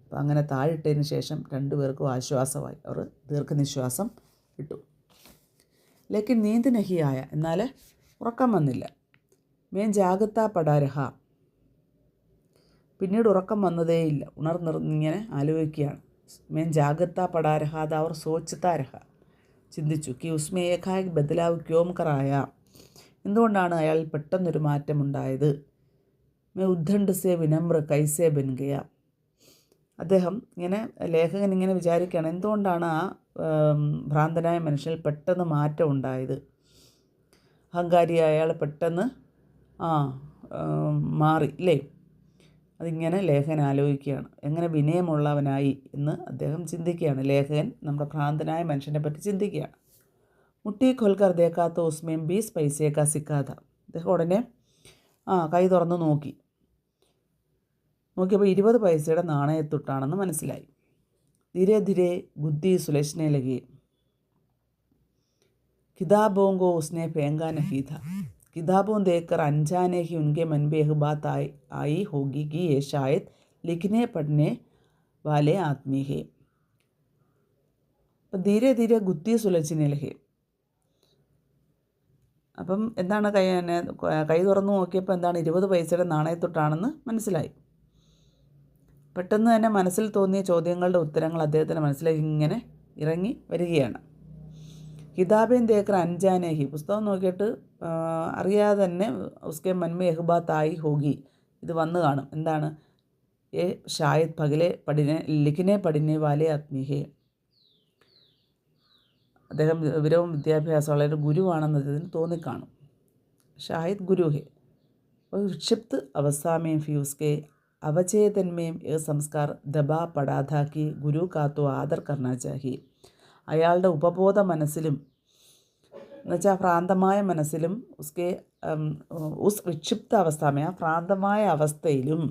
അപ്പം അങ്ങനെ താഴിട്ടതിന് ശേഷം രണ്ടുപേർക്കും ആശ്വാസമായി, അവർ ദീർഘനിശ്വാസം ഇട്ടു. ലേക്കിൻ നീന്ത് നഹിയായ, എന്നാൽ ഉറക്കം വന്നില്ല. മേൻ ജാഗത്താ പടാരഹ, പിന്നീട് ഉറക്കം വന്നതേയില്ല, ഉണർന്നിങ്ങനെ ആലോചിക്കുകയാണ്. മേൻ ജാഗത്താ പടാരഹ, അത് അവർ സോച്ചത്താരഹ, ചിന്തിച്ചു. കി ഉസ്മേ ഏകായക് ബദലാവ് ക്യോം കറായ, എന്തുകൊണ്ടാണ് അയാൾ പെട്ടെന്നൊരു മാറ്റമുണ്ടായത്. മേ ഉദ്ധണ്ട് സേ വിനമ്ര കൈസേ ബൻ ഗയ, അദ്ദേഹം ലേഖകൻ ഇങ്ങനെ വിചാരിക്കുകയാണ്, എന്തുകൊണ്ടാണ് ആ ഭ്രാന്തനായ മനുഷ്യനിൽ പെട്ടെന്ന് മാറ്റം ഉണ്ടായത്. അഹങ്കാരിയായ അയാൾ പെട്ടെന്ന് മാറി അല്ലേ. അതിങ്ങനെ ലേഖകൻ ആലോചിക്കുകയാണ്, എങ്ങനെ വിനയമുള്ളവനായി എന്ന് അദ്ദേഹം ചിന്തിക്കുകയാണ്. ലേഖകൻ നമ്മുടെ ഭ്രാന്തനായ മനുഷ്യനെ പറ്റി ചിന്തിക്കുകയാണ്. മുട്ടി കൊൽക്കർ ദേക്കാത്ത ഉസ്മേം 20 പൈസയൊക്കെ സിക്കാത, അദ്ദേഹം ഉടനെ കൈ തുറന്ന് നോക്കിയപ്പോൾ 20 പൈസയുടെ നാണയത്തൊട്ടാണെന്ന് മനസ്സിലായി. ധീരെ ധീരെ ബുദ്ധി സുലക്ഷനെ ലഗി. കിതാബോങ്കോ ഉസ്നെ ഫേങ്കാ നഹീ ഥാ. किताबों देखकर अनजाने ही उनके मन में यह बात आई होगी कि ये शायद लिखने पढ़ने वाले आदमी है. അപ്പം ധീരെ ധീരെ ബുദ്ധി സുലച്ചിനെ ലഹി. അപ്പം എന്താണ് കൈ തുറന്ന് നോക്കിയപ്പോൾ എന്താണ് 20 പൈസയുടെ നാണയത്തൊട്ടാണെന്ന് മനസ്സിലായി. പെട്ടെന്ന് തന്നെ മനസ്സിൽ തോന്നിയ ചോദ്യങ്ങളുടെ ഉത്തരങ്ങൾ അദ്ദേഹത്തിൻ്റെ മനസ്സിലേക്ക് ഇങ്ങനെ ഇറങ്ങി വരികയാണ്. കിതാബേൻ ദേക്കർ അൻജാനേഹി, പുസ്തകം നോക്കിയിട്ട് അറിയാതെ തന്നെ ഉസ്കെ മന്മേ യഹ്ബാത്തായി ഹോഗി, ഇത് വന്നു കാണും. എന്താണ്? ഏ ഷായദ് പകലെ ലിഖിനെ പഠിനെ വാലെ ആത്മീഹേ, അദ്ദേഹം വിവരവും വിദ്യാഭ്യാസമുള്ള ഒരു ഗുരുവാണെന്ന് ഇതിന് തോന്നിക്കാണും. ഷാഹിദ് ഗുരു ഹെ. വിക്ഷിപ്ത് അവസ്ഥാമേം ഫ്യൂസ്കെ അവചേതന്മേം ഏ സംസ്കാർ ദബാ പടാധാക്കി ഗുരു കാത്തോ ആദർ കർണാ ചാഹി. അയാളുടെ ഉപബോധ മനസ്സിലും എന്നുവെച്ചാൽ ഭ്രാന്തമായ മനസ്സിലും വിക്ഷിപ്ത അവസ്ഥാമേ, ആ ഭ്രാന്തമായ അവസ്ഥയിലും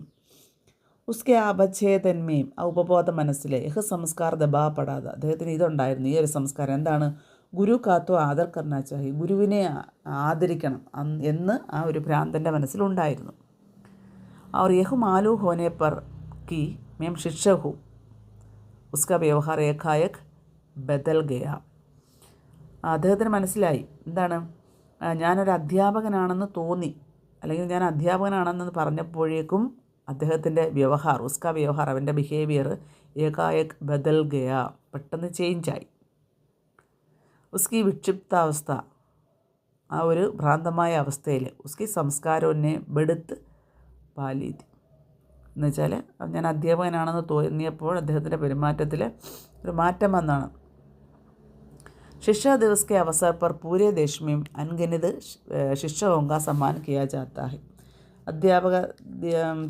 ഉസ്കെ അപഛേദന്മേയും, ആ ഉപബോധ മനസ്സിലെ സംസ്കാർ ദബാപ്പെടാതെ അദ്ദേഹത്തിന് ഇതുണ്ടായിരുന്നു, ഈ ഒരു സംസ്കാരം. എന്താണ്? ഗുരു കാത്തോ ആദർ കർണാ ചാഹി, ഗുരുവിനെ ആദരിക്കണം എന്ന് ആ ഒരു ഭ്രാന്തൻ്റെ മനസ്സിലുണ്ടായിരുന്നു. और यह मालूम होने पर कि मैं शिक्षक हूँ, उसका व्यवहार एकाएक बदल गया. അദ്ദേഹത്തിന് മനസ്സിലായി, എന്താണ്? ഞാനൊരു അധ്യാപകനാണെന്ന് തോന്നി, അല്ലെങ്കിൽ ഞാൻ അധ്യാപകനാണെന്ന് പറഞ്ഞപ്പോഴേക്കും അദ്ദേഹത്തിൻ്റെ ഉസ്കാ വ്യവഹാർ, അവൻ്റെ ബിഹേവിയർ ഏകായക് ബദൽ ഗയ, പെട്ടെന്ന് ചേഞ്ചായി. ഉസ്കി വിക്ഷിപ്താവസ്ഥ, ആ ഒരു ഭ്രാന്തമായ അവസ്ഥയിൽ ഉസ്കി സംസ്കാരനെ ബെടുത്ത് പാലീതി, എന്ന് വെച്ചാൽ ഞാൻ അധ്യാപകനാണെന്ന് തോന്നിയപ്പോൾ അദ്ദേഹത്തിൻ്റെ പെരുമാറ്റത്തിൽ ഒരു മാറ്റം വന്നാണ്. शिक्षा दिवस के अवसर पर पूरे देश में अनगिनत शिक्षकों का सम्मान किया जाता है. അധ്യാപക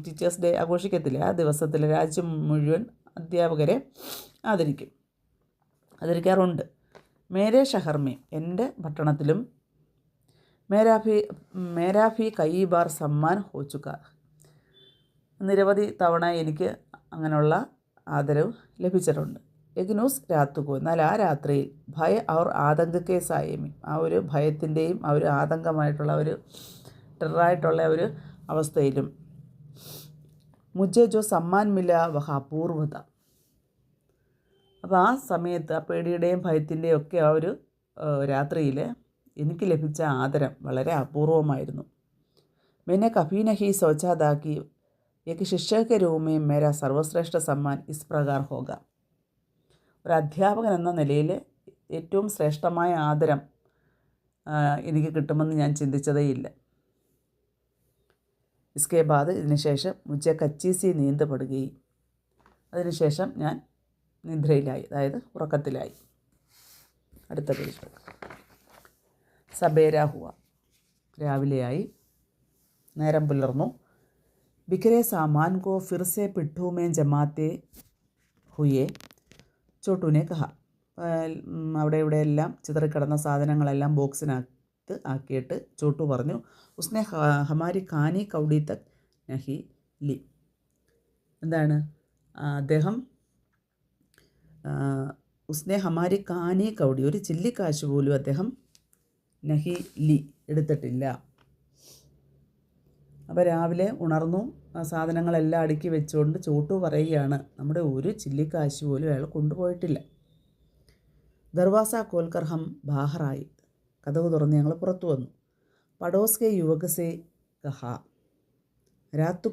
ടീച്ചേഴ്സ് ഡേ ആഘോഷിക്കത്തില്ല, ആ ദിവസത്തിൽ രാജ്യം മുഴുവൻ അധ്യാപകരെ ആദരിക്കും. അതിരിക്കാറുണ്ട്. മേരെ ഷഹർമേ, എൻ്റെ പട്ടണത്തിലും മേരാഫി കൈ ബാർ സമ്മാൻ ഹോച്ചുക, നിരവധി തവണ എനിക്ക് അങ്ങനെയുള്ള ആദരവ് ലഭിച്ചിട്ടുണ്ട്. എഗ്നൂസ് രാത്തുകോ, എന്നാൽ ആ രാത്രിയിൽ ഭയ ഔർ ആതങ്കക്കെ സായമി, ആ ഒരു ഭയത്തിൻ്റെയും ആ ഒരു ആതങ്കമായിട്ടുള്ള ഒരു ടെററായിട്ടുള്ള ഒരു അവസ്ഥയിലും മുझे जो സമ്മാൻ മില വഹ അപൂർവത, അപ്പോൾ ആ സമയത്ത് ആ പേടിയുടെയും ഭയത്തിൻ്റെയും ഒക്കെ ആ ഒരു രാത്രിയിൽ എനിക്ക് ലഭിച്ച ആദരം വളരെ അപൂർവമായിരുന്നു. मैंने कभी नहीं सोचा था कि एक शिक्षक के रूप में मेरा सर्वश्रेष्ठ सम्मान इस प्रकार होगा. ഒരു അധ്യാപകൻ എന്ന നിലയിൽ ഏറ്റവും ശ്രേഷ്ഠമായ ആദരം എനിക്ക് കിട്ടുമെന്ന് ഞാൻ ചിന്തിച്ചതേയില്ല. ഇസ്കെ ബാദ്, ഇതിനുശേഷം മുझे കച്ചി സി നീന്ത് പടുകയും, അതിനുശേഷം ഞാൻ നിദ്രയിലായി, അതായത് ഉറക്കത്തിലായി. അടുത്ത പേജ്. സബേര ഹുവ, രാവിലെയായി, നേരം പുലർന്നു. ബിഖരെ സാമാൻ കോ ഫിർ സെ പിഠ്ഠൂ മേ ജമാത്തെ ഹുയെ ചോട്ടുവിനെ കഹ, അവിടെ ഇവിടെയെല്ലാം ചിതറിക്കിടന്ന സാധനങ്ങളെല്ലാം ബോക്സിനകത്ത് ആക്കിയിട്ട് ചോട്ടു പറഞ്ഞു, ഉസ്നെ ഹമാരി കാനി കൗഡി തക് നഹി ലി, എന്താണ് അദ്ദേഹം ഉസ്നെ ഹമാരി കാനി കൗഡി, ഒരു ചില്ലിക്കാശ് പോലും അദ്ദേഹം നഹി ലി, എടുത്തിട്ടില്ല. അപ്പോൾ രാവിലെ ഉണർന്നു, ആ സാധനങ്ങളെല്ലാം അടുക്കി വെച്ചുകൊണ്ട് ചോട്ടു പറയുകയാണ്, നമ്മുടെ ഒരു ചില്ലിക്കാശ് പോലും അയാൾ കൊണ്ടുപോയിട്ടില്ല. ദർവാസ കോൽക്കർ ഹം ബാഹറായി, കതവ് തുറന്ന് ഞങ്ങൾ പുറത്തു വന്നു. പടോസ് കെ യുവക് സെ കഹ, രാത്തു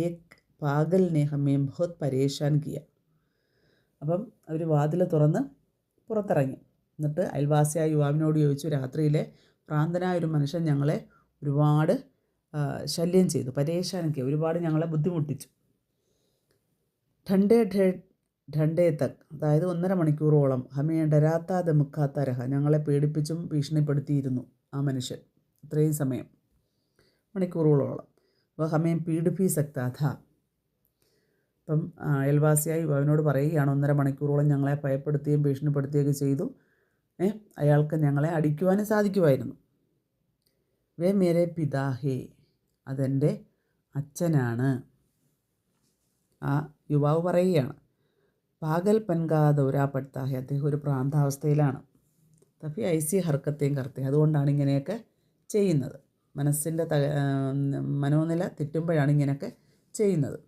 ഏക് പാഗൽ നെ ഹമേ ബഹുത് പരേഷാൻ കിയ, അപ്പം അവർ വാതിൽ തുറന്ന് പുറത്തിറങ്ങി. എന്നിട്ട് അയൽവാസിയായ യുവാവിനോട് ചോദിച്ചു, രാത്രിയിലെ ഭ്രാന്തനായ ഒരു മനുഷ്യൻ ഞങ്ങളെ ഒരുപാട് ശല്യം ചെയ്തു, പരേഷാനൊക്കെ ഒരുപാട് ഞങ്ങളെ ബുദ്ധിമുട്ടിച്ചു. ഠണ്ടേ തക്, അതായത് 1.5 മണിക്കൂറോളം, ഹമേ ഡരാത്ത ദമുക്കാത്ത രഹ, ഞങ്ങളെ പേടിപ്പിച്ചും ഭീഷണിപ്പെടുത്തിയിരുന്നു ആ മനുഷ്യൻ, ഇത്രയും സമയം, മണിക്കൂറുകളോളം. അപ്പോൾ ഹമേ പീഡിപ്പി സക്താഥ, അപ്പം അയൽവാസിയായി അവനോട് പറയുകയാണ്, 1.5 മണിക്കൂറോളം ഞങ്ങളെ ഭയപ്പെടുത്തുകയും ഭീഷണിപ്പെടുത്തുകയൊക്കെ ചെയ്തു. അയാൾക്ക് ഞങ്ങളെ അടിക്കുവാനും സാധിക്കുമായിരുന്നു. വേ മേരെ പിതാഹേ, അതെൻ്റെ അച്ഛനാണ്. ആ യുവാവ് പറയുകയാണ്. പാഗൽ പൻകാ ദൗരാപ്പെടുത്താഹെ, അദ്ദേഹം ഒരു ഭ്രാന്താവസ്ഥയിലാണ്. തഫി ഐസി ഹർക്കത്തെയും കർത്തയും, അതുകൊണ്ടാണ് ഇങ്ങനെയൊക്കെ ചെയ്യുന്നത്, മനസ്സിൻ്റെ മനോനില തെറ്റുമ്പോഴാണ് ഇങ്ങനെയൊക്കെ ചെയ്യുന്നത്.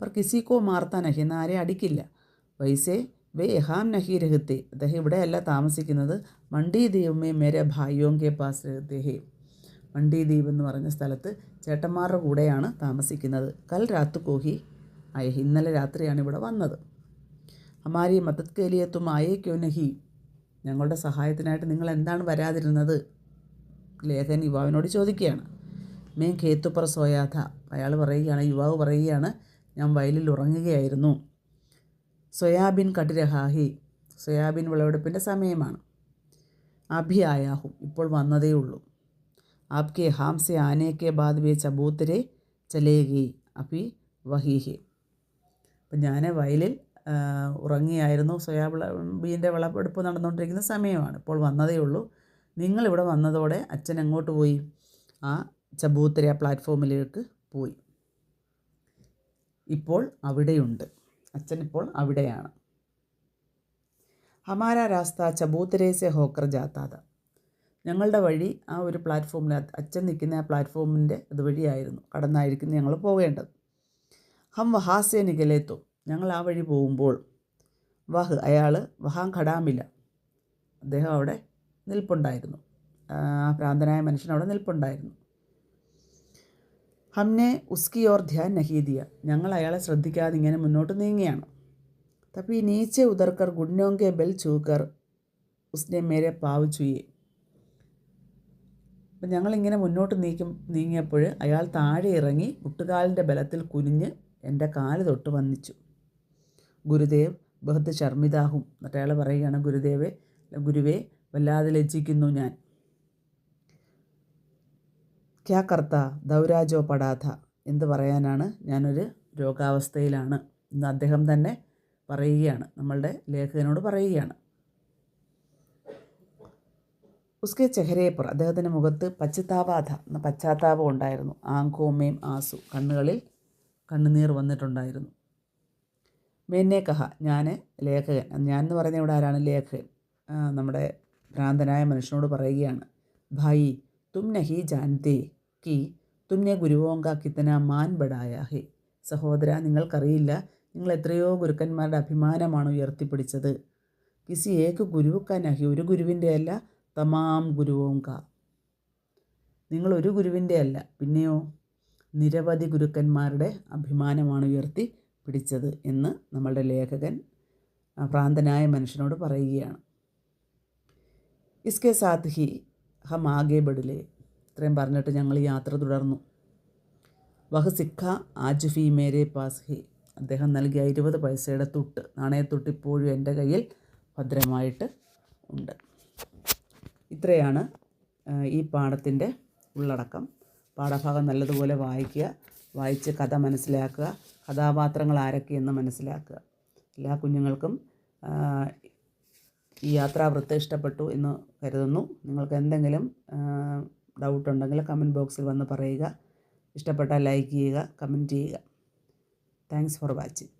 പർ കിസിക്കോ മാർത്താ നഹി, എന്നാൽ ആരെ അടിക്കില്ല. വൈസേ വേ യഹാം നഹി രഹത്തെ, അദ്ദേഹം ഇവിടെയല്ല താമസിക്കുന്നത്, മണ്ഡി ദ്വീപ് മേരെ ഭായിയോം കെ പാസ് രഹത്തെ ഹേ, മണ്ഡി ദ്വീപ് എന്ന് പറഞ്ഞ സ്ഥലത്ത് ചേട്ടന്മാരുടെ കൂടെയാണ് താമസിക്കുന്നത്. കൽ രാത്തു കോഹി ആയ, ഇന്നലെ രാത്രിയാണ് ഇവിടെ വന്നത്. ഹമാരി മദത് കെ ലിയെ തും ആയേ ക്യോ നഹി, ഞങ്ങളുടെ സഹായത്തിനായിട്ട് നിങ്ങൾ എന്താണ് വരാതിരുന്നത്, ലേഖൻ യുവാവിനോട് ചോദിക്കുകയാണ്. മേ ഖേത്തു പർ സോയാഥ, അയാൾ പറയുകയാണ്, യുവാവ് പറയുകയാണ്, ഞാൻ വയലിൽ ഉറങ്ങുകയായിരുന്നു. സോയാബീൻ കട്ടിരഹാഹി, സോയാബീൻ വിളവെടുപ്പിൻ്റെ സമയമാണ്. അഭി ആയാഹും, ഇപ്പോൾ വന്നതേ ഉള്ളൂ. ആപ്കെ ഹാം സെ ആനെ കെ ബാദ് വേ ചബൂത്തരെ ചലേഗി അഭി വഹീഹി, അപ്പം ഞാൻ വയലിൽ ഉറങ്ങിയായിരുന്നു, സോയാബീൻ്റെ വിളവെടുപ്പ് നടന്നുകൊണ്ടിരിക്കുന്ന സമയമാണ്, ഇപ്പോൾ വന്നതേ ഉള്ളൂ. നിങ്ങളിവിടെ വന്നതോടെ അച്ഛൻ എങ്ങോട്ട് പോയി, ആ ചബൂത്തര പ്ലാറ്റ്ഫോമിലേക്ക് പോയി, ഇപ്പോൾ അവിടെയുണ്ട്, അച്ഛൻ ഇപ്പോൾ അവിടെയാണ്. ഹമാര രാസ്ത ചബൂത്തരേ സെ ഹോക്കർ ജാത്താത, ഞങ്ങളുടെ വഴി ആ ഒരു പ്ലാറ്റ്ഫോമിൽ, അച്ഛൻ നിൽക്കുന്ന ആ പ്ലാറ്റ്ഫോമിൻ്റെ അതുവഴിയായിരുന്നു, കടന്നായിരിക്കും ഞങ്ങൾ പോകേണ്ടത്. ഹം വഹാസെ നികലേത്തു, ഞങ്ങൾ ആ വഴി പോകുമ്പോൾ, വഹ് അയാൾ, വഹാം ഖടാമില്ല, അദ്ദേഹം അവിടെ നിൽപ്പുണ്ടായിരുന്നു, ആ ഭ്രാന്തനായ മനുഷ്യൻ അവിടെ നിൽപ്പുണ്ടായിരുന്നു. ഹംനെ ഉസ്കി ഓർ ധ്യാൻ നഹീദിയ, ഞങ്ങൾ അയാളെ ശ്രദ്ധിക്കാതെ ഇങ്ങനെ മുന്നോട്ട് നീങ്ങിയാണ്. തപ്പി നീച്ചെ ഉദർക്കർ ഗുഡ്നോങ്കെ ബെൽ ചൂക്കർ ഉസ്നെ മേരെ പാവ് ചുയെ, അപ്പം ഞങ്ങളിങ്ങനെ മുന്നോട്ട് നീങ്ങിയപ്പോൾ അയാൾ താഴെ ഇറങ്ങി മുട്ടുകാലിൻ്റെ ബലത്തിൽ കുനിഞ്ഞ് എൻ്റെ കാല് തൊട്ട് വന്നിച്ചു. ഗുരുദേവ് ബഹുത് ശർമിതാഹും, എന്നിട്ട് അയാൾ പറയുകയാണ്, ഗുരുവേ വല്ലാതെ ലജ്ജിക്കുന്നു ഞാൻ. ക്യാ കർത്ത ദൗരാജോ പടാഥ, എന്ത് പറയാനാണ്, ഞാനൊരു രോഗാവസ്ഥയിലാണ് എന്ന് അദ്ദേഹം തന്നെ പറയുകയാണ്, നമ്മളുടെ ലേഖകനോട് പറയുകയാണ്. ഉസ്കെ ചെഹരെ പർ, അദ്ദേഹത്തിൻ്റെ മുഖത്ത് പശ്ചാത്താപാധ എന്ന പശ്ചാത്താപം ഉണ്ടായിരുന്നു. ആങ്കോമേം ആസു, കണ്ണുകളിൽ കണ്ണുനീർ വന്നിട്ടുണ്ടായിരുന്നു. മേന്നെ കഹ, ഞാൻ ലേഖകൻ, ഞാൻ എന്ന് പറയുന്നത് ഇവിടെ ആരാണ്? ലേഖകൻ നമ്മുടെ ഭ്രാന്തനായ മനുഷ്യനോട് പറയുകയാണ്. ഭായി തും നഹി ജാൻതേ കി തുമ്നെ ഗുരുവോങ്ക കിത്തന മാൻ ബടായ ഹേ, സഹോദര നിങ്ങൾക്കറിയില്ല നിങ്ങൾ എത്രയോ ഗുരുക്കന്മാരുടെ അഭിമാനമാണ് ഉയർത്തിപ്പിടിച്ചത്. കിസി ഏക ഗുരുവുക്ക നഹി, ഒരു ഗുരുവിൻ്റെ അല്ല, തമാം ഗുരുവോങ്ക, നിങ്ങൾ ഒരു ഗുരുവിൻ്റെ അല്ല, പിന്നെയോ നിരവധി ഗുരുക്കന്മാരുടെ അഭിമാനമാണ് ഉയർത്തി പിടിച്ചത് എന്ന് നമ്മളുടെ ലേഖകൻ ഭ്രാന്തനായ മനുഷ്യനോട് പറയുകയാണ്. ഇസ്കെ സാത്ത് ഹി ഹം ആകെ ബഡിലെ, ഇത്രയും പറഞ്ഞിട്ട് ഞങ്ങൾ യാത്ര തുടർന്നു. വഹ് സിക്ക ആജ് ഫി മേരെ പാസ് ഹി, അദ്ദേഹം നൽകിയ 20 പൈസയുടെ തുട്ട്, നാണയത്തൊട്ട് ഇപ്പോഴും എൻ്റെ കയ്യിൽ ഭദ്രമായിട്ട് ഉണ്ട്. ഇത്രയാണ് ഈ പാഠത്തിൻ്റെ ഉള്ളടക്കം. പാഠഭാഗം നല്ലതുപോലെ വായിക്കുക, വായിച്ച് കഥ മനസ്സിലാക്കുക, കഥാപാത്രങ്ങൾ ആരൊക്കെയെന്ന് മനസ്സിലാക്കുക. എല്ലാ കുഞ്ഞുങ്ങൾക്കും ഈ യാത്രാവൃത്തം ഇഷ്ടപ്പെട്ടു എന്ന് കരുതുന്നു. നിങ്ങൾക്ക് എന്തെങ്കിലും ഡൗട്ടുണ്ടെങ്കിൽ കമൻറ്റ് ബോക്സിൽ വന്ന് പറയുക. ഇഷ്ടപ്പെട്ടാൽ ലൈക്ക് ചെയ്യുക, കമൻറ്റ് ചെയ്യുക. Thanks for watching.